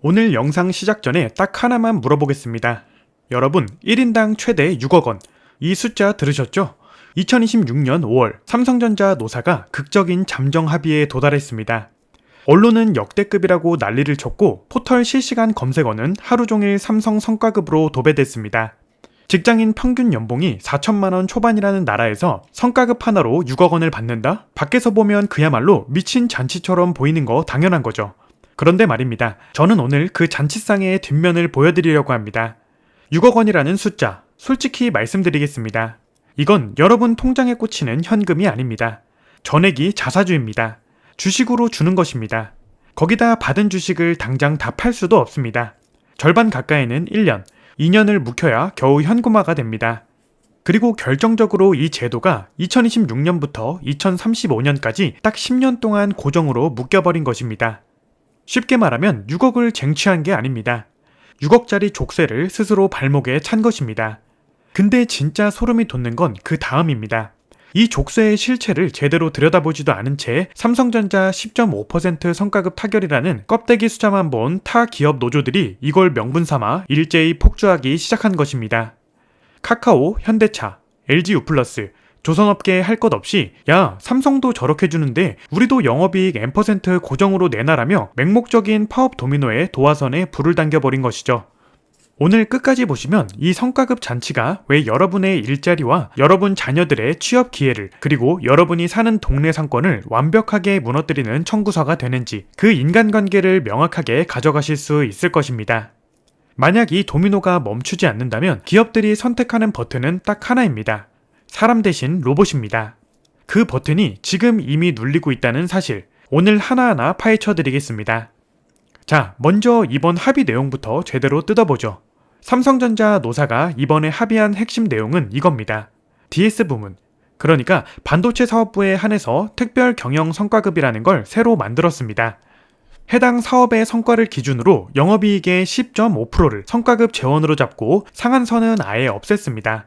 오늘 영상 시작 전에 딱 하나만 물어보겠습니다. 여러분, 1인당 최대 6억 원. 이 숫자 들으셨죠? 2026년 5월 삼성전자 노사가 극적인 잠정 합의에 도달했습니다. 언론은 역대급이라고 난리를 쳤고 포털 실시간 검색어는 하루 종일 삼성 성과급으로 도배됐습니다. 직장인 평균 연봉이 4천만 원 초반이라는 나라에서 성과급 하나로 6억 원을 받는다? 밖에서 보면 그야말로 미친 잔치처럼 보이는 거 당연한 거죠. 그런데 말입니다. 저는 오늘 그 잔치상의 뒷면을 보여드리려고 합니다. 6억 원이라는 숫자, 솔직히 말씀드리겠습니다. 이건 여러분 통장에 꽂히는 현금이 아닙니다. 전액이 자사주입니다. 주식으로 주는 것입니다. 거기다 받은 주식을 당장 다 팔 수도 없습니다. 절반 가까이는 1년, 2년을 묵혀야 겨우 현금화가 됩니다. 그리고 결정적으로 이 제도가 2026년부터 2035년까지 딱 10년 동안 고정으로 묶여버린 것입니다. 쉽게 말하면 6억을 쟁취한 게 아닙니다. 6억짜리 족쇄를 스스로 발목에 찬 것입니다. 근데 진짜 소름이 돋는 건 그 다음입니다. 이 족쇄의 실체를 제대로 들여다보지도 않은 채 삼성전자 10.5% 성과급 타결이라는 껍데기 숫자만 본 타 기업 노조들이 이걸 명분 삼아 일제히 폭주하기 시작한 것입니다. 카카오, 현대차, LG유플러스, 조선업계 할 것 없이 야, 삼성도 저렇게 주는데 우리도 영업이익 N% 고정으로 내놔라며 맹목적인 파업 도미노의 도화선에 불을 당겨버린 것이죠. 오늘 끝까지 보시면 이 성과급 잔치가 왜 여러분의 일자리와 여러분 자녀들의 취업 기회를 그리고 여러분이 사는 동네 상권을 완벽하게 무너뜨리는 청구서가 되는지 그 인간관계를 명확하게 가져가실 수 있을 것입니다. 만약 이 도미노가 멈추지 않는다면 기업들이 선택하는 버튼은 딱 하나입니다. 사람 대신 로봇입니다. 그 버튼이 지금 이미 눌리고 있다는 사실, 오늘 하나하나 파헤쳐 드리겠습니다. 자, 먼저 이번 합의 내용부터 제대로 뜯어보죠. 삼성전자 노사가 이번에 합의한 핵심 내용은 이겁니다. DS 부문, 그러니까 반도체 사업부에 한해서 특별 경영 성과급이라는 걸 새로 만들었습니다. 해당 사업의 성과를 기준으로 영업이익의 10.5%를 성과급 재원으로 잡고 상한선은 아예 없앴습니다.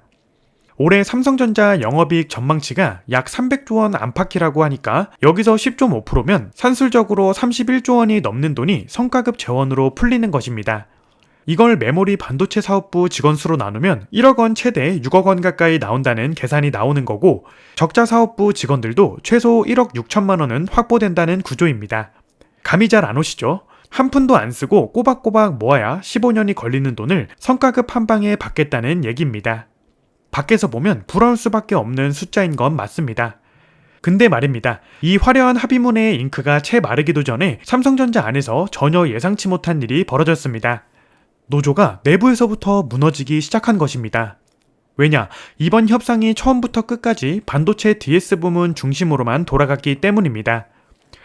올해 삼성전자 영업이익 전망치가 약 300조 원 안팎이라고 하니까 여기서 10.5%면 산술적으로 31조 원이 넘는 돈이 성과급 재원으로 풀리는 것입니다. 이걸 메모리 반도체 사업부 직원 수로 나누면 1억 원 최대 6억 원 가까이 나온다는 계산이 나오는 거고 적자 사업부 직원들도 최소 1억 6천만 원은 확보된다는 구조입니다. 감이 잘 안 오시죠? 한 푼도 안 쓰고 꼬박꼬박 모아야 15년이 걸리는 돈을 성과급 한 방에 받겠다는 얘기입니다. 밖에서 보면 부러울 수밖에 없는 숫자인 건 맞습니다. 근데 말입니다. 이 화려한 합의문의 잉크가 채 마르기도 전에 삼성전자 안에서 전혀 예상치 못한 일이 벌어졌습니다. 노조가 내부에서부터 무너지기 시작한 것입니다. 왜냐? 이번 협상이 처음부터 끝까지 반도체 DS 부문 중심으로만 돌아갔기 때문입니다.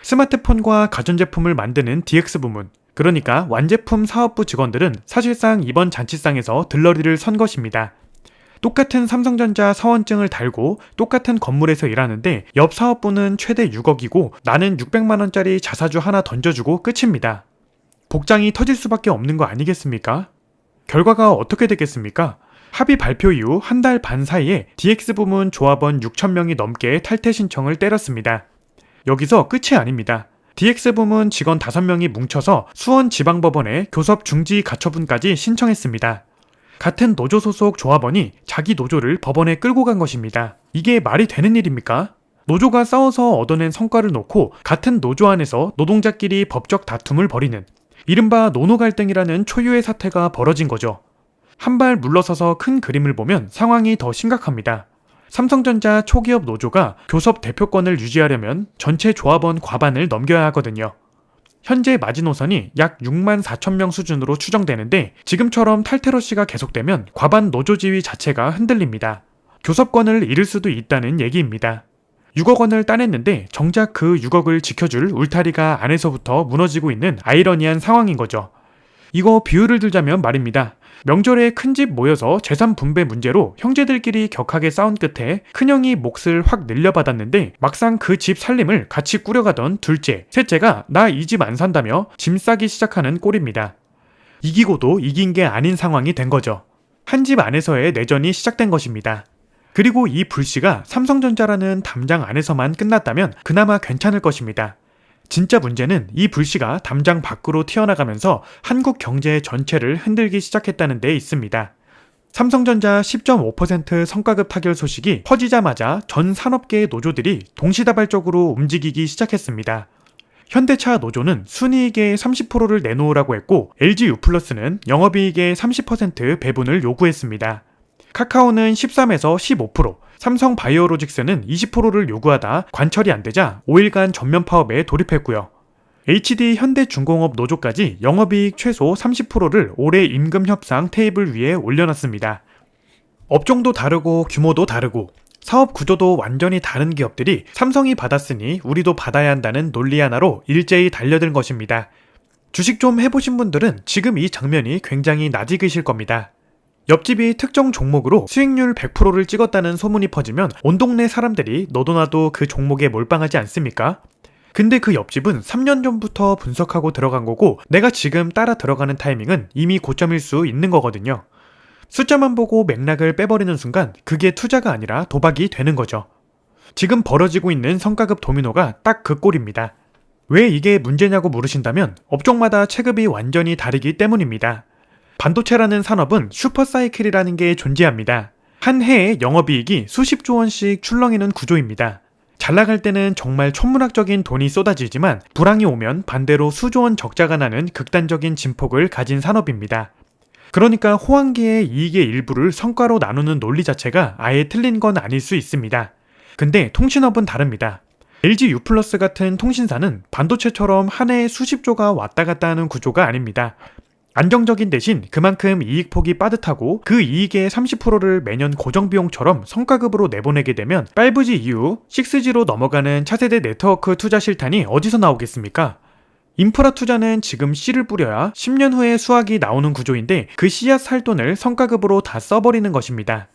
스마트폰과 가전제품을 만드는 DX 부문, 그러니까 완제품 사업부 직원들은 사실상 이번 잔치상에서 들러리를 선 것입니다. 똑같은 삼성전자 사원증을 달고 똑같은 건물에서 일하는데 옆 사업부는 최대 6억이고 나는 600만 원짜리 자사주 하나 던져주고 끝입니다. 복장이 터질 수밖에 없는 거 아니겠습니까? 결과가 어떻게 되겠습니까? 합의 발표 이후 한 달 반 사이에 DX 부문 조합원 6,000명이 넘게 탈퇴 신청을 때렸습니다. 여기서 끝이 아닙니다. DX 부문 직원 5명이 뭉쳐서 수원지방법원에 교섭 중지 가처분까지 신청했습니다. 같은 노조 소속 조합원이 자기 노조를 법원에 끌고 간 것입니다. 이게 말이 되는 일입니까? 노조가 싸워서 얻어낸 성과를 놓고 같은 노조 안에서 노동자끼리 법적 다툼을 벌이는 이른바 노노 갈등이라는 초유의 사태가 벌어진 거죠. 한 발 물러서서 큰 그림을 보면 상황이 더 심각합니다. 삼성전자 초기업 노조가 교섭 대표권을 유지하려면 전체 조합원 과반을 넘겨야 하거든요. 현재 마지노선이 약 6만 4천 명 수준으로 추정되는데 지금처럼 탈퇴러시가 계속되면 과반 노조 지위 자체가 흔들립니다. 교섭권을 잃을 수도 있다는 얘기입니다. 6억 원을 따냈는데 정작 그 6억을 지켜줄 울타리가 안에서부터 무너지고 있는 아이러니한 상황인 거죠. 이거 비유를 들자면 말입니다. 명절에 큰 집 모여서 재산 분배 문제로 형제들끼리 격하게 싸운 끝에 큰형이 몫을 확 늘려받았는데 막상 그 집 살림을 같이 꾸려가던 둘째, 셋째가 나 이 집 안 산다며 짐 싸기 시작하는 꼴입니다. 이기고도 이긴 게 아닌 상황이 된 거죠. 한 집 안에서의 내전이 시작된 것입니다. 그리고 이 불씨가 삼성전자라는 담장 안에서만 끝났다면 그나마 괜찮을 것입니다. 진짜 문제는 이 불씨가 담장 밖으로 튀어나가면서 한국 경제 전체를 흔들기 시작했다는 데 있습니다. 삼성전자 10.5% 성과급 타결 소식이 퍼지자마자 전 산업계의 노조들이 동시다발적으로 움직이기 시작했습니다. 현대차 노조는 순이익의 30%를 내놓으라고 했고 LG U+는 영업이익의 30% 배분을 요구했습니다. 카카오는 13에서 15%, 삼성 바이오로직스는 20%를 요구하다 관철이 안 되자 5일간 전면 파업에 돌입했고요. HD 현대중공업 노조까지 영업이익 최소 30%를 올해 임금 협상 테이블 위에 올려놨습니다. 업종도 다르고 규모도 다르고 사업 구조도 완전히 다른 기업들이 삼성이 받았으니 우리도 받아야 한다는 논리 하나로 일제히 달려든 것입니다. 주식 좀 해보신 분들은 지금 이 장면이 굉장히 낯익으실 겁니다. 옆집이 특정 종목으로 수익률 100%를 찍었다는 소문이 퍼지면 온 동네 사람들이 너도 나도 그 종목에 몰빵하지 않습니까? 근데 그 옆집은 3년 전부터 분석하고 들어간 거고 내가 지금 따라 들어가는 타이밍은 이미 고점일 수 있는 거거든요. 숫자만 보고 맥락을 빼버리는 순간 그게 투자가 아니라 도박이 되는 거죠. 지금 벌어지고 있는 성과급 도미노가 딱 그 꼴입니다. 왜 이게 문제냐고 물으신다면 업종마다 체급이 완전히 다르기 때문입니다. 반도체라는 산업은 슈퍼사이클이라는 게 존재합니다. 한 해에 영업이익이 수십조 원씩 출렁이는 구조입니다. 잘 나갈 때는 정말 천문학적인 돈이 쏟아지지만 불황이 오면 반대로 수조 원 적자가 나는 극단적인 진폭을 가진 산업입니다. 그러니까 호황기의 이익의 일부를 성과로 나누는 논리 자체가 아예 틀린 건 아닐 수 있습니다. 근데 통신업은 다릅니다. LG U+ 같은 통신사는 반도체처럼 한 해에 수십조가 왔다 갔다 하는 구조가 아닙니다. 안정적인 대신 그만큼 이익폭이 빠듯하고 그 이익의 30%를 매년 고정비용처럼 성과급으로 내보내게 되면 5G 이후 6G로 넘어가는 차세대 네트워크 투자 실탄이 어디서 나오겠습니까? 인프라 투자는 지금 씨를 뿌려야 10년 후에 수확이 나오는 구조인데 그 씨앗 살 돈을 성과급으로 다 써버리는 것입니다.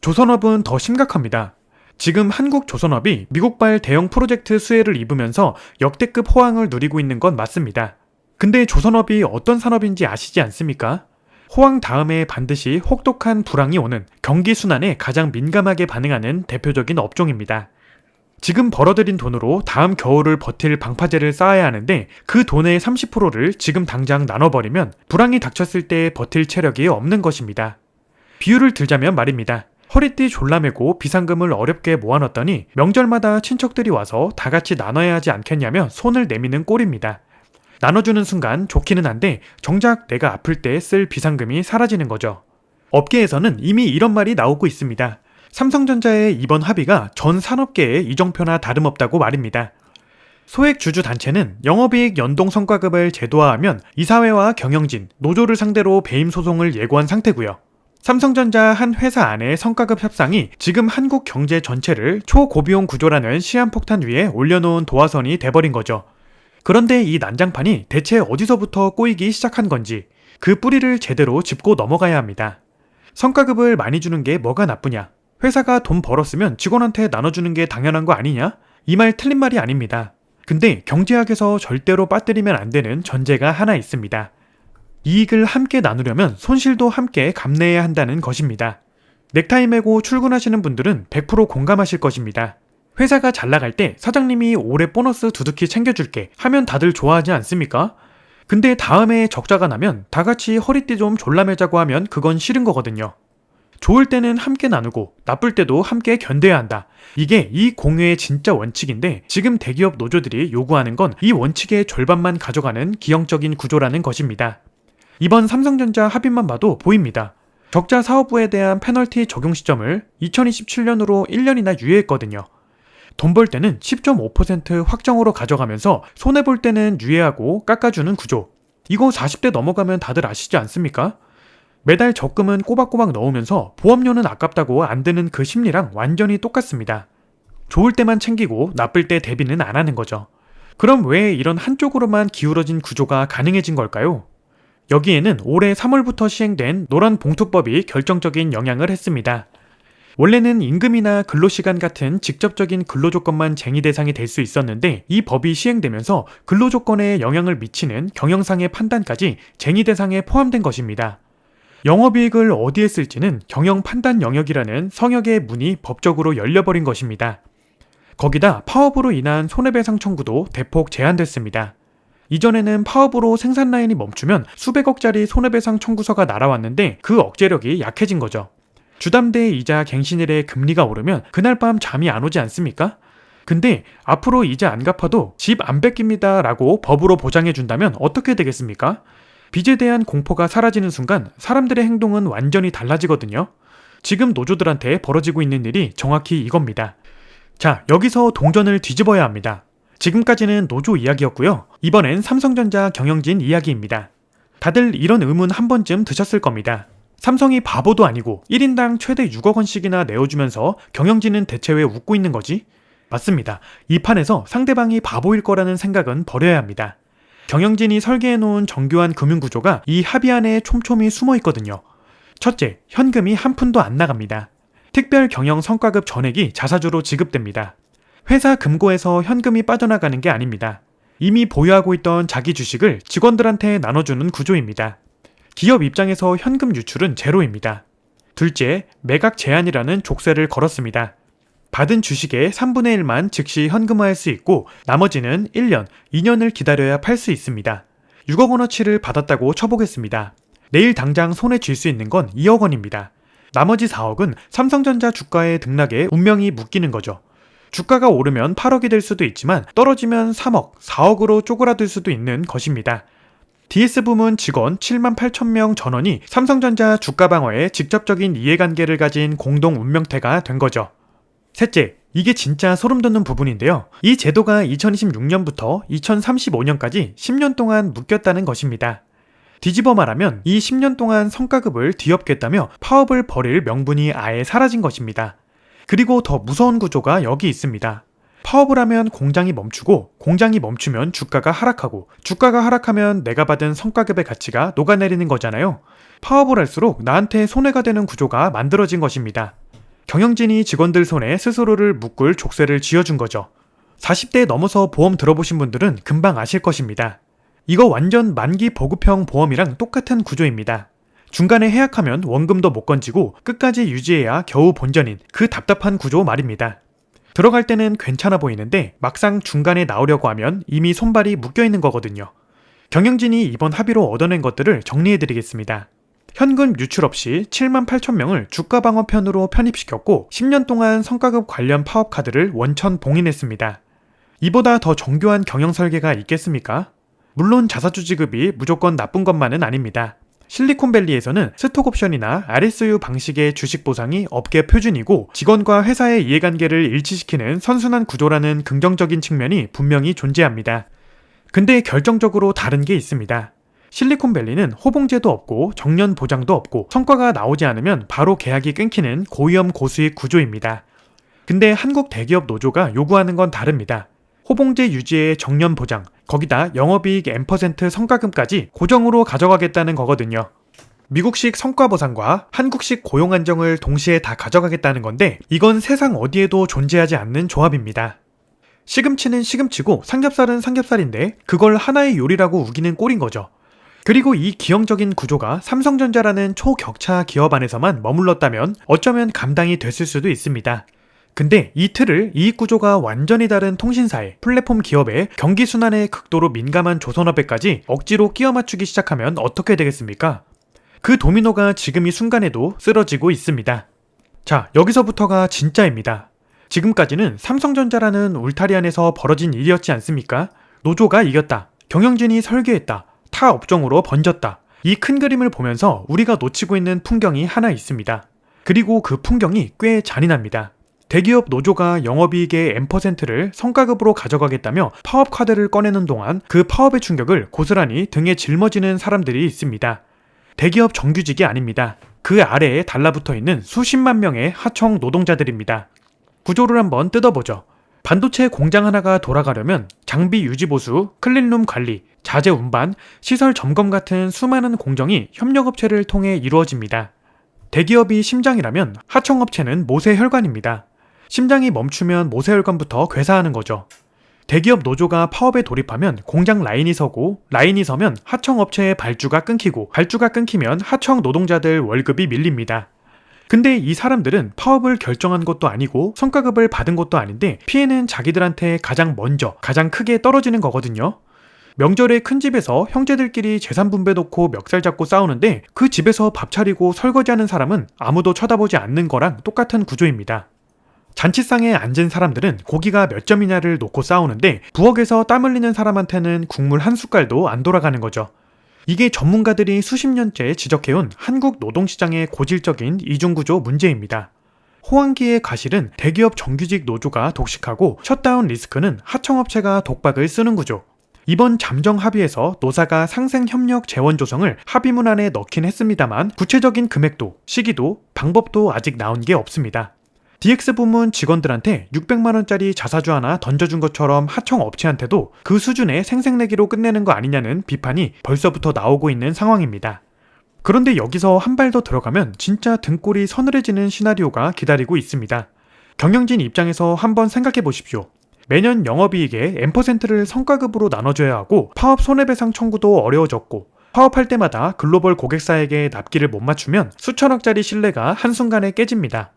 조선업은 더 심각합니다. 지금 한국 조선업이 미국발 대형 프로젝트 수혜를 입으면서 역대급 호황을 누리고 있는 건 맞습니다. 근데 조선업이 어떤 산업인지 아시지 않습니까? 호황 다음에 반드시 혹독한 불황이 오는 경기 순환에 가장 민감하게 반응하는 대표적인 업종입니다. 지금 벌어들인 돈으로 다음 겨울을 버틸 방파제를 쌓아야 하는데 그 돈의 30%를 지금 당장 나눠버리면 불황이 닥쳤을 때 버틸 체력이 없는 것입니다. 비유를 들자면 말입니다. 허리띠 졸라매고 비상금을 어렵게 모아놨더니 명절마다 친척들이 와서 다 같이 나눠야 하지 않겠냐며 손을 내미는 꼴입니다. 나눠주는 순간 좋기는 한데 정작 내가 아플 때 쓸 비상금이 사라지는 거죠. 업계에서는 이미 이런 말이 나오고 있습니다. 삼성전자의 이번 합의가 전 산업계의 이정표나 다름없다고 말입니다. 소액주주단체는 영업이익 연동 성과급을 제도화하면 이사회와 경영진, 노조를 상대로 배임 소송을 예고한 상태고요. 삼성전자 한 회사 안의 성과급 협상이 지금 한국 경제 전체를 초고비용 구조라는 시한폭탄 위에 올려놓은 도화선이 돼버린 거죠. 그런데 이 난장판이 대체 어디서부터 꼬이기 시작한 건지 그 뿌리를 제대로 짚고 넘어가야 합니다. 성과급을 많이 주는 게 뭐가 나쁘냐? 회사가 돈 벌었으면 직원한테 나눠주는 게 당연한 거 아니냐? 이 말 틀린 말이 아닙니다. 근데 경제학에서 절대로 빠뜨리면 안 되는 전제가 하나 있습니다. 이익을 함께 나누려면 손실도 함께 감내해야 한다는 것입니다. 넥타이 메고 출근하시는 분들은 100% 공감하실 것입니다. 회사가 잘 나갈 때 사장님이 올해 보너스 두둑히 챙겨줄게 하면 다들 좋아하지 않습니까? 근데 다음에 적자가 나면 다 같이 허리띠 좀 졸라매자고 하면 그건 싫은 거거든요. 좋을 때는 함께 나누고 나쁠 때도 함께 견뎌야 한다. 이게 이 공유의 진짜 원칙인데 지금 대기업 노조들이 요구하는 건 이 원칙의 절반만 가져가는 기형적인 구조라는 것입니다. 이번 삼성전자 합의만 봐도 보입니다. 적자 사업부에 대한 페널티 적용 시점을 2027년으로 1년이나 유예했거든요. 돈 벌 때는 10.5% 확정으로 가져가면서 손해볼 때는 유예하고 깎아주는 구조. 이거 40대 넘어가면 다들 아시지 않습니까? 매달 적금은 꼬박꼬박 넣으면서 보험료는 아깝다고 안 드는 그 심리랑 완전히 똑같습니다. 좋을 때만 챙기고 나쁠 때 대비는 안 하는 거죠. 그럼 왜 이런 한쪽으로만 기울어진 구조가 가능해진 걸까요? 여기에는 올해 3월부터 시행된 노란봉투법이 결정적인 영향을 했습니다. 원래는 임금이나 근로시간 같은 직접적인 근로조건만 쟁의 대상이 될 수 있었는데 이 법이 시행되면서 근로조건에 영향을 미치는 경영상의 판단까지 쟁의 대상에 포함된 것입니다. 영업이익을 어디에 쓸지는 경영 판단 영역이라는 성역의 문이 법적으로 열려버린 것입니다. 거기다 파업으로 인한 손해배상 청구도 대폭 제한됐습니다. 이전에는 파업으로 생산 라인이 멈추면 수백억짜리 손해배상 청구서가 날아왔는데 그 억제력이 약해진 거죠. 주담대 이자 갱신일에 금리가 오르면 그날 밤 잠이 안 오지 않습니까? 근데 앞으로 이자 안 갚아도 집 안 뺏깁니다 라고 법으로 보장해준다면 어떻게 되겠습니까? 빚에 대한 공포가 사라지는 순간 사람들의 행동은 완전히 달라지거든요. 지금 노조들한테 벌어지고 있는 일이 정확히 이겁니다. 자, 여기서 동전을 뒤집어야 합니다. 지금까지는 노조 이야기였고요. 이번엔 삼성전자 경영진 이야기입니다. 다들 이런 의문 한 번쯤 드셨을 겁니다. 삼성이 바보도 아니고 1인당 최대 6억 원씩이나 내어주면서 경영진은 대체 왜 웃고 있는 거지? 맞습니다. 이 판에서 상대방이 바보일 거라는 생각은 버려야 합니다. 경영진이 설계해놓은 정교한 금융구조가 이 합의 안에 촘촘히 숨어 있거든요. 첫째, 현금이 한 푼도 안 나갑니다. 특별 경영 성과급 전액이 자사주로 지급됩니다. 회사 금고에서 현금이 빠져나가는 게 아닙니다. 이미 보유하고 있던 자기 주식을 직원들한테 나눠주는 구조입니다. 기업 입장에서 현금 유출은 제로입니다. 둘째, 매각 제한이라는 족쇄를 걸었습니다. 받은 주식의 3분의 1만 즉시 현금화할 수 있고 나머지는 1년, 2년을 기다려야 팔 수 있습니다. 6억 원어치를 받았다고 쳐보겠습니다. 내일 당장 손에 쥘 수 있는 건 2억 원입니다. 나머지 4억은 삼성전자 주가의 등락에 운명이 묶이는 거죠. 주가가 오르면 8억이 될 수도 있지만 떨어지면 3억, 4억으로 쪼그라들 수도 있는 것입니다. DS 부문 직원 7만 8천 명 전원이 삼성전자 주가 방어에 직접적인 이해관계를 가진 공동 운명태가 된 거죠. 셋째, 이게 진짜 소름 돋는 부분인데요. 이 제도가 2026년부터 2035년까지 10년 동안 묶였다는 것입니다. 뒤집어 말하면 이 10년 동안 성과급을 뒤엎겠다며 파업을 벌일 명분이 아예 사라진 것입니다. 그리고 더 무서운 구조가 여기 있습니다. 파업을 하면 공장이 멈추고 공장이 멈추면 주가가 하락하고 주가가 하락하면 내가 받은 성과급의 가치가 녹아내리는 거잖아요. 파업을 할수록 나한테 손해가 되는 구조가 만들어진 것입니다. 경영진이 직원들 손에 스스로를 묶을 족쇄를 쥐어준 거죠. 40대 넘어서 보험 들어보신 분들은 금방 아실 것입니다. 이거 완전 만기 보급형 보험이랑 똑같은 구조입니다. 중간에 해약하면 원금도 못 건지고 끝까지 유지해야 겨우 본전인 그 답답한 구조 말입니다. 들어갈 때는 괜찮아 보이는데 막상 중간에 나오려고 하면 이미 손발이 묶여있는 거거든요. 경영진이 이번 합의로 얻어낸 것들을 정리해드리겠습니다. 현금 유출 없이 7만 8천 명을 주가 방어편으로 편입시켰고 10년 동안 성과급 관련 파업 카드를 원천 봉인했습니다. 이보다 더 정교한 경영 설계가 있겠습니까? 물론 자사주 지급이 무조건 나쁜 것만은 아닙니다. 실리콘밸리에서는 스톡옵션이나 RSU 방식의 주식 보상이 업계 표준이고 직원과 회사의 이해관계를 일치시키는 선순환 구조라는 긍정적인 측면이 분명히 존재합니다. 근데 결정적으로 다른 게 있습니다. 실리콘밸리는 호봉제도 없고 정년 보장도 없고 성과가 나오지 않으면 바로 계약이 끊기는 고위험 고수익 구조입니다. 근데 한국 대기업 노조가 요구하는 건 다릅니다. 호봉제 유지의 정년 보장, 거기다 영업이익 N% 성과금까지 고정으로 가져가겠다는 거거든요. 미국식 성과보상과 한국식 고용 안정을 동시에 다 가져가겠다는 건데 이건 세상 어디에도 존재하지 않는 조합입니다. 시금치는 시금치고 삼겹살은 삼겹살인데 그걸 하나의 요리라고 우기는 꼴인 거죠. 그리고 이 기형적인 구조가 삼성전자라는 초격차 기업 안에서만 머물렀다면 어쩌면 감당이 됐을 수도 있습니다. 근데 이 틀을 이익구조가 완전히 다른 통신사에 플랫폼 기업에 경기순환에 극도로 민감한 조선업에까지 억지로 끼워 맞추기 시작하면 어떻게 되겠습니까? 그 도미노가 지금 이 순간에도 쓰러지고 있습니다. 자, 여기서부터가 진짜입니다. 지금까지는 삼성전자라는 울타리 안에서 벌어진 일이었지 않습니까? 노조가 이겼다. 경영진이 설계했다. 타 업종으로 번졌다. 이 큰 그림을 보면서 우리가 놓치고 있는 풍경이 하나 있습니다. 그리고 그 풍경이 꽤 잔인합니다. 대기업 노조가 영업이익의 N%를 성과급으로 가져가겠다며 파업 카드를 꺼내는 동안 그 파업의 충격을 고스란히 등에 짊어지는 사람들이 있습니다. 대기업 정규직이 아닙니다. 그 아래에 달라붙어 있는 수십만 명의 하청 노동자들입니다. 구조를 한번 뜯어보죠. 반도체 공장 하나가 돌아가려면 장비 유지 보수, 클린룸 관리, 자재 운반, 시설 점검 같은 수많은 공정이 협력업체를 통해 이루어집니다. 대기업이 심장이라면 하청업체는 모세혈관입니다. 심장이 멈추면 모세혈관부터 괴사하는 거죠. 대기업 노조가 파업에 돌입하면 공장 라인이 서고 라인이 서면 하청업체의 발주가 끊기고 발주가 끊기면 하청 노동자들 월급이 밀립니다. 근데 이 사람들은 파업을 결정한 것도 아니고 성과급을 받은 것도 아닌데 피해는 자기들한테 가장 먼저 가장 크게 떨어지는 거거든요. 명절에 큰 집에서 형제들끼리 재산 분배 놓고 멱살 잡고 싸우는데 그 집에서 밥 차리고 설거지하는 사람은 아무도 쳐다보지 않는 거랑 똑같은 구조입니다. 잔치상에 앉은 사람들은 고기가 몇 점이냐를 놓고 싸우는데 부엌에서 땀 흘리는 사람한테는 국물 한 숟갈도 안 돌아가는 거죠. 이게 전문가들이 수십 년째 지적해온 한국 노동시장의 고질적인 이중구조 문제입니다. 호황기의 가실은 대기업 정규직 노조가 독식하고 셧다운 리스크는 하청업체가 독박을 쓰는 구조. 이번 잠정 합의에서 노사가 상생협력 재원 조성을 합의문 안에 넣긴 했습니다만 구체적인 금액도, 시기도, 방법도 아직 나온 게 없습니다. DX 부문 직원들한테 600만원짜리 자사주 하나 던져준 것처럼 하청업체한테도 그 수준의 생색내기로 끝내는 거 아니냐는 비판이 벌써부터 나오고 있는 상황입니다. 그런데 여기서 한 발 더 들어가면 진짜 등골이 서늘해지는 시나리오가 기다리고 있습니다. 경영진 입장에서 한번 생각해 보십시오. 매년 영업이익의 N%를 성과급으로 나눠줘야 하고 파업 손해배상 청구도 어려워졌고 파업할 때마다 글로벌 고객사에게 납기를 못 맞추면 수천억짜리 신뢰가 한순간에 깨집니다.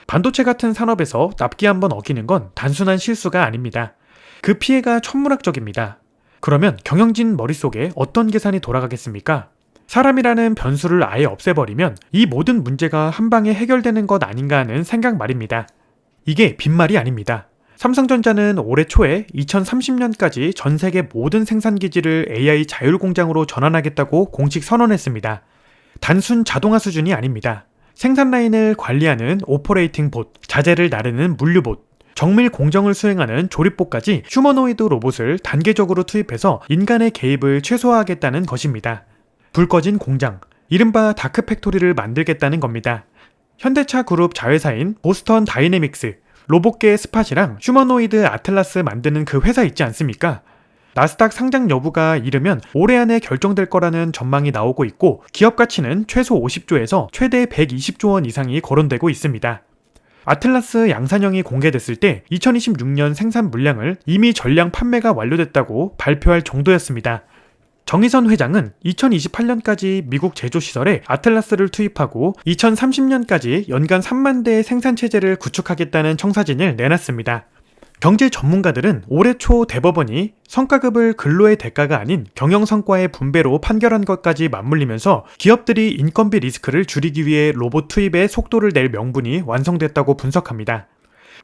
반도체 같은 산업에서 납기 한번 어기는 건 단순한 실수가 아닙니다. 그 피해가 천문학적입니다. 그러면 경영진 머릿속에 어떤 계산이 돌아가겠습니까? 사람이라는 변수를 아예 없애버리면 이 모든 문제가 한 방에 해결되는 것 아닌가 하는 생각 말입니다. 이게 빈말이 아닙니다. 삼성전자는 올해 초에 2030년까지 전 세계 모든 생산기지를 AI 자율공장으로 전환하겠다고 공식 선언했습니다. 단순 자동화 수준이 아닙니다. 생산 라인을 관리하는 오퍼레이팅 봇, 자재를 나르는 물류봇, 정밀 공정을 수행하는 조립봇까지 휴머노이드 로봇을 단계적으로 투입해서 인간의 개입을 최소화하겠다는 것입니다. 불 꺼진 공장, 이른바 다크팩토리를 만들겠다는 겁니다. 현대차 그룹 자회사인 보스턴 다이내믹스, 로봇계 스팟이랑 휴머노이드 아틀라스 만드는 그 회사 있지 않습니까? 나스닥 상장 여부가 이르면 올해 안에 결정될 거라는 전망이 나오고 있고 기업 가치는 최소 50조에서 최대 120조 원 이상이 거론되고 있습니다. 아틀라스 양산형이 공개됐을 때 2026년 생산 물량을 이미 전량 판매가 완료됐다고 발표할 정도였습니다. 정의선 회장은 2028년까지 미국 제조시설에 아틀라스를 투입하고 2030년까지 연간 3만 대의 생산체제를 구축하겠다는 청사진을 내놨습니다. 경제 전문가들은 올해 초 대법원이 성과급을 근로의 대가가 아닌 경영성과의 분배로 판결한 것까지 맞물리면서 기업들이 인건비 리스크를 줄이기 위해 로봇 투입에 속도를 낼 명분이 완성됐다고 분석합니다.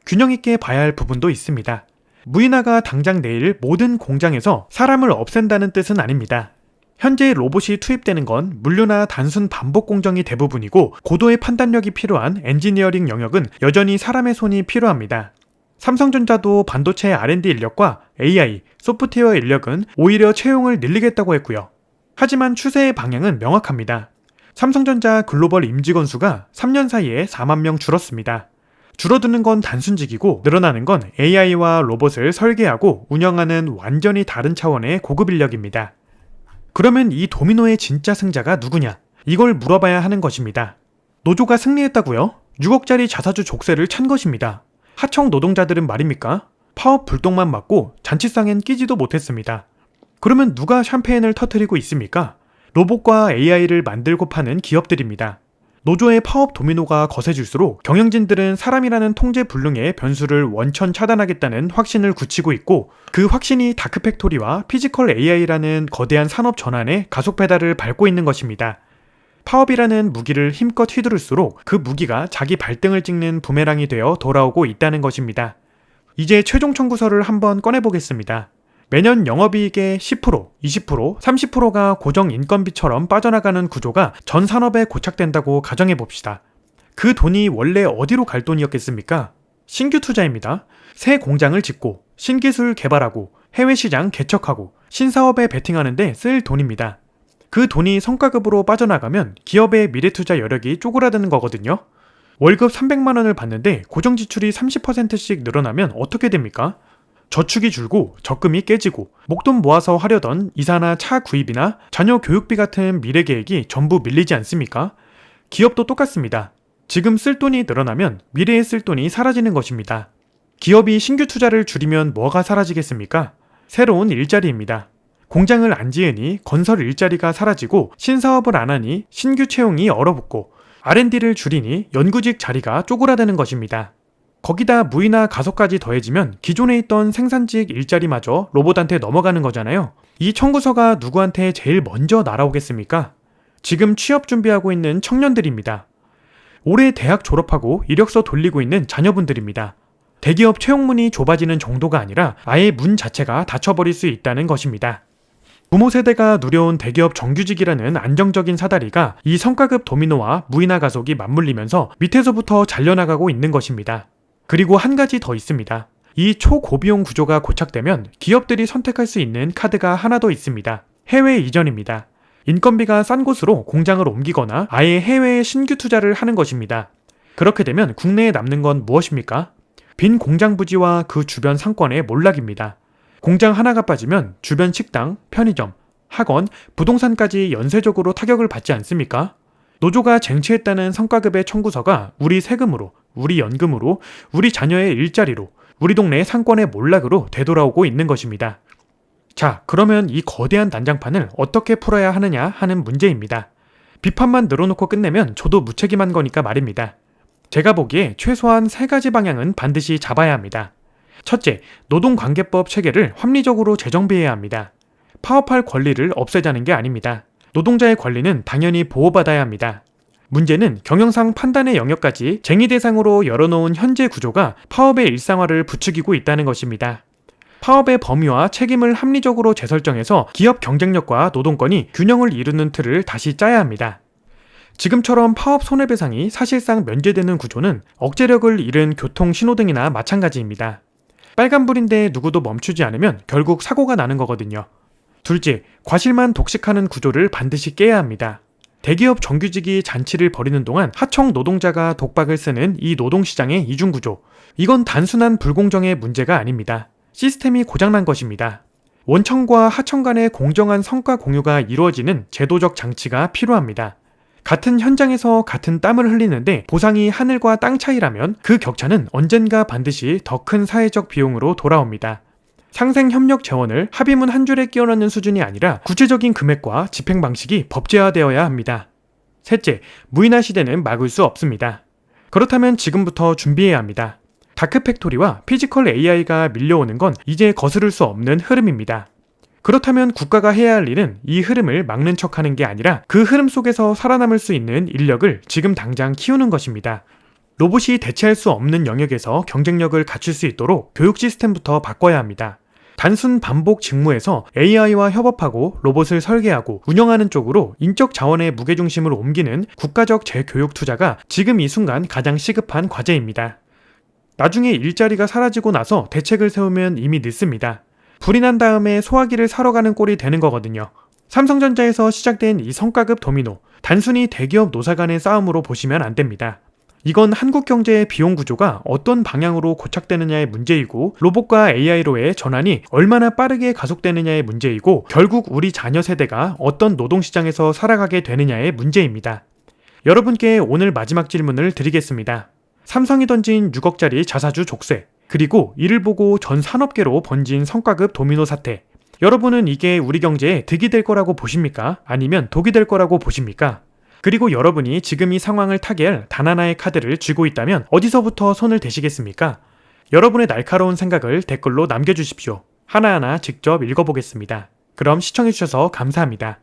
균형 있게 봐야 할 부분도 있습니다. 무인화가 당장 내일 모든 공장에서 사람을 없앤다는 뜻은 아닙니다. 현재 로봇이 투입되는 건 물류나 단순 반복 공정이 대부분이고 고도의 판단력이 필요한 엔지니어링 영역은 여전히 사람의 손이 필요합니다. 삼성전자도 반도체 R&D 인력과 AI, 소프트웨어 인력은 오히려 채용을 늘리겠다고 했고요. 하지만 추세의 방향은 명확합니다. 삼성전자 글로벌 임직원 수가 3년 사이에 4만 명 줄었습니다. 줄어드는 건 단순직이고 늘어나는 건 AI와 로봇을 설계하고 운영하는 완전히 다른 차원의 고급 인력입니다. 그러면 이 도미노의 진짜 승자가 누구냐? 이걸 물어봐야 하는 것입니다. 노조가 승리했다고요? 6억짜리 자사주 족쇄를 찬 것입니다. 하청 노동자들은 말입니까? 파업 불똥만 맞고 잔치상엔 끼지도 못했습니다. 그러면 누가 샴페인을 터뜨리고 있습니까? 로봇과 AI를 만들고 파는 기업들입니다. 노조의 파업 도미노가 거세질수록 경영진들은 사람이라는 통제 불능의 변수를 원천 차단하겠다는 확신을 굳히고 있고 그 확신이 다크팩토리와 피지컬 AI라는 거대한 산업 전환에 가속 페달을 밟고 있는 것입니다. 파업이라는 무기를 힘껏 휘두를수록 그 무기가 자기 발등을 찍는 부메랑이 되어 돌아오고 있다는 것입니다. 이제 최종 청구서를 한번 꺼내보겠습니다. 매년 영업이익의 10%, 20%, 30%가 고정 인건비처럼 빠져나가는 구조가 전 산업에 고착된다고 가정해봅시다. 그 돈이 원래 어디로 갈 돈이었겠습니까? 신규 투자입니다. 새 공장을 짓고 신기술 개발하고 해외 시장 개척하고 신사업에 베팅하는 데 쓸 돈입니다. 그 돈이 성과급으로 빠져나가면 기업의 미래투자 여력이 쪼그라드는 거거든요. 월급 300만 원을 받는데 고정 지출이 30%씩 늘어나면 어떻게 됩니까? 저축이 줄고 적금이 깨지고 목돈 모아서 하려던 이사나 차 구입이나 자녀 교육비 같은 미래 계획이 전부 밀리지 않습니까? 기업도 똑같습니다. 지금 쓸 돈이 늘어나면 미래에 쓸 돈이 사라지는 것입니다. 기업이 신규 투자를 줄이면 뭐가 사라지겠습니까? 새로운 일자리입니다. 공장을 안 지으니 건설 일자리가 사라지고 신사업을 안 하니 신규 채용이 얼어붙고 R&D를 줄이니 연구직 자리가 쪼그라드는 것입니다. 거기다 무이나 가속까지 더해지면 기존에 있던 생산직 일자리마저 로봇한테 넘어가는 거잖아요. 이 청구서가 누구한테 제일 먼저 날아오겠습니까? 지금 취업 준비하고 있는 청년들입니다. 올해 대학 졸업하고 이력서 돌리고 있는 자녀분들입니다. 대기업 채용문이 좁아지는 정도가 아니라 아예 문 자체가 닫혀버릴 수 있다는 것입니다. 부모 세대가 누려온 대기업 정규직이라는 안정적인 사다리가 이 성과급 도미노와 무이나 가속이 맞물리면서 밑에서부터 잘려나가고 있는 것입니다. 그리고 한 가지 더 있습니다. 이 초고비용 구조가 고착되면 기업들이 선택할 수 있는 카드가 하나 더 있습니다. 해외 이전입니다. 인건비가 싼 곳으로 공장을 옮기거나 아예 해외에 신규 투자를 하는 것입니다. 그렇게 되면 국내에 남는 건 무엇입니까? 빈 공장 부지와 그 주변 상권의 몰락입니다. 공장 하나가 빠지면 주변 식당, 편의점, 학원, 부동산까지 연쇄적으로 타격을 받지 않습니까? 노조가 쟁취했다는 성과급의 청구서가 우리 세금으로, 우리 연금으로, 우리 자녀의 일자리로, 우리 동네 상권의 몰락으로 되돌아오고 있는 것입니다. 자, 그러면 이 거대한 난장판을 어떻게 풀어야 하느냐 하는 문제입니다. 비판만 늘어놓고 끝내면 저도 무책임한 거니까 말입니다. 제가 보기에 최소한 3가지 방향은 반드시 잡아야 합니다. 첫째, 노동관계법 체계를 합리적으로 재정비해야 합니다. 파업할 권리를 없애자는 게 아닙니다. 노동자의 권리는 당연히 보호받아야 합니다. 문제는 경영상 판단의 영역까지 쟁의 대상으로 열어놓은 현재 구조가 파업의 일상화를 부추기고 있다는 것입니다. 파업의 범위와 책임을 합리적으로 재설정해서 기업 경쟁력과 노동권이 균형을 이루는 틀을 다시 짜야 합니다. 지금처럼 파업 손해배상이 사실상 면제되는 구조는 억제력을 잃은 교통 신호등이나 마찬가지입니다. 빨간불인데 누구도 멈추지 않으면 결국 사고가 나는 거거든요. 둘째, 과실만 독식하는 구조를 반드시 깨야 합니다. 대기업 정규직이 잔치를 벌이는 동안 하청 노동자가 독박을 쓰는 이 노동시장의 이중구조. 이건 단순한 불공정의 문제가 아닙니다. 시스템이 고장난 것입니다. 원청과 하청 간의 공정한 성과 공유가 이루어지는 제도적 장치가 필요합니다. 같은 현장에서 같은 땀을 흘리는데 보상이 하늘과 땅 차이라면 그 격차는 언젠가 반드시 더 큰 사회적 비용으로 돌아옵니다. 상생협력 재원을 합의문 한 줄에 끼워 넣는 수준이 아니라 구체적인 금액과 집행 방식이 법제화되어야 합니다. 셋째, 무인화 시대는 막을 수 없습니다. 그렇다면 지금부터 준비해야 합니다. 다크팩토리와 피지컬 AI가 밀려오는 건 이제 거스를 수 없는 흐름입니다. 그렇다면 국가가 해야 할 일은 이 흐름을 막는 척하는 게 아니라 그 흐름 속에서 살아남을 수 있는 인력을 지금 당장 키우는 것입니다. 로봇이 대체할 수 없는 영역에서 경쟁력을 갖출 수 있도록 교육 시스템부터 바꿔야 합니다. 단순 반복 직무에서 AI와 협업하고 로봇을 설계하고 운영하는 쪽으로 인적 자원의 무게중심을 옮기는 국가적 재교육 투자가 지금 이 순간 가장 시급한 과제입니다. 나중에 일자리가 사라지고 나서 대책을 세우면 이미 늦습니다. 불이 난 다음에 소화기를 사러 가는 꼴이 되는 거거든요. 삼성전자에서 시작된 이 성과급 도미노, 단순히 대기업 노사 간의 싸움으로 보시면 안 됩니다. 이건 한국 경제의 비용 구조가 어떤 방향으로 고착되느냐의 문제이고 로봇과 AI로의 전환이 얼마나 빠르게 가속되느냐의 문제이고 결국 우리 자녀 세대가 어떤 노동시장에서 살아가게 되느냐의 문제입니다. 여러분께 오늘 마지막 질문을 드리겠습니다. 삼성이 던진 6억짜리 자사주 족쇄, 그리고 이를 보고 전 산업계로 번진 성과급 도미노 사태. 여러분은 이게 우리 경제에 득이 될 거라고 보십니까? 아니면 독이 될 거라고 보십니까? 그리고 여러분이 지금 이 상황을 타개할 단 하나의 카드를 쥐고 있다면 어디서부터 손을 대시겠습니까? 여러분의 날카로운 생각을 댓글로 남겨주십시오. 하나하나 직접 읽어보겠습니다. 그럼 시청해주셔서 감사합니다.